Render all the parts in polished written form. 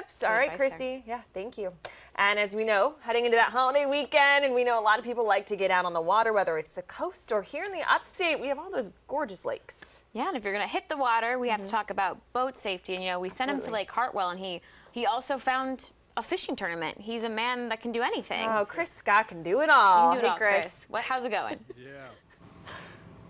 tips. All right, Chrissy. Yeah, thank you. And as we know, heading into that holiday weekend, and we know a lot of people like to get out on the water, whether it's the coast or here in the upstate, we have all those gorgeous lakes. Yeah, and if you're going to hit the water, we have to talk about boat safety. And, you know, we sent him to Lake Hartwell, and he also found a fishing tournament. He's a man that can do anything. Oh, Chris Scott can do it all. You can do it all, Chris. How's it going?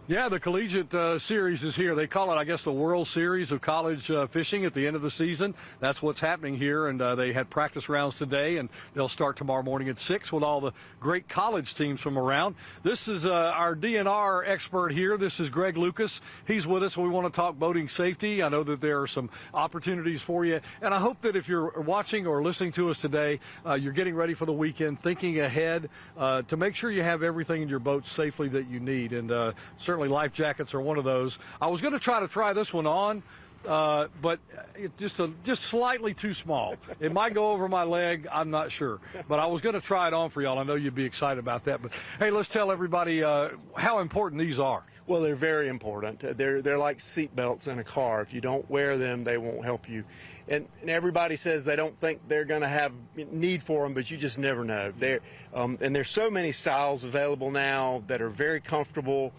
Yeah, the collegiate series is here. They call it, I guess, the World Series of college fishing at the end of the season. That's what's happening here, and they had practice rounds today, and they'll start tomorrow morning at 6 with all the great college teams from around. This is our DNR expert here. This is Greg Lucas. He's with us. We want to talk boating safety. I know that there are some opportunities for you, and I hope that if you're watching or listening to us today, you're getting ready for the weekend, thinking ahead to make sure you have everything in your boat safely that you need, and certainly life jackets are one of those. I was going to try this one on, but it's just slightly too small. It might go over my leg. I'm not sure. But I was going to try it on for y'all. I know you'd be excited about that. But, hey, let's tell everybody how important these are. Well, they're very important. They're like seat belts in a car. If you don't wear them, they won't help you. And everybody says they don't think they're going to have need for them, but you just never know. And there's so many styles available now that are very comfortable,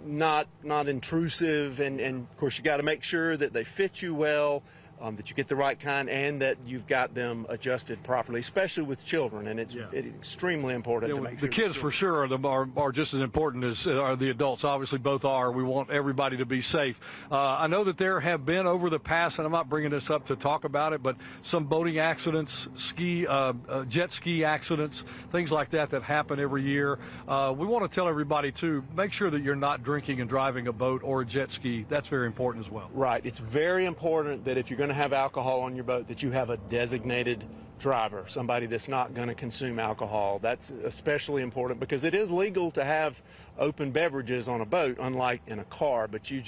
not intrusive, and of course you got to make sure that they fit you well, that you get the right kind, and that you've got them adjusted properly, especially with children. And it's extremely important to make sure. The kids for sure are just as important as are the adults. Obviously, both are. We want everybody to be safe. I know that there have been over the past, and I'm not bringing this up to talk about it, but some boating accidents, jet ski accidents, things like that happen every year. We want to tell everybody to make sure that you're not drinking and driving a boat or a jet ski. That's very important as well. Right. It's very important that if you're going to have alcohol on your boat, that you have a designated driver, somebody that's not going to consume alcohol. That's especially important because it is legal to have open beverages on a boat, unlike in a car, but you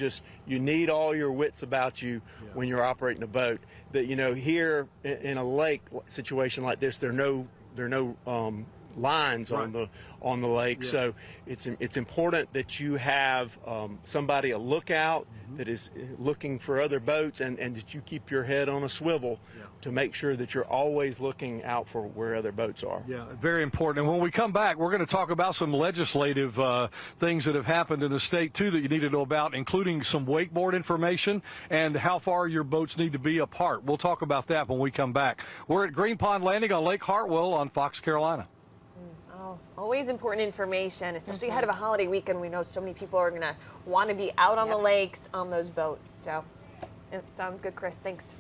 need all your wits about you when you're operating a boat. That, you know, here in a lake situation like this, there are no lines on the lake, so it's important that you have somebody, a lookout that is looking for other boats, and that you keep your head on a swivel to make sure that you're always looking out for where other boats are. Yeah, very important. And when we come back, we're going to talk about some legislative things that have happened in the state too that you need to know about, including some wakeboard information and how far your boats need to be apart. We'll talk about that when we come back. We're at Green Pond Landing on Lake Hartwell on Fox, Carolina. Oh, always important information, especially ahead of a holiday weekend. We know so many people are going to want to be out on the lakes on those boats. So it sounds good, Chris. Thanks.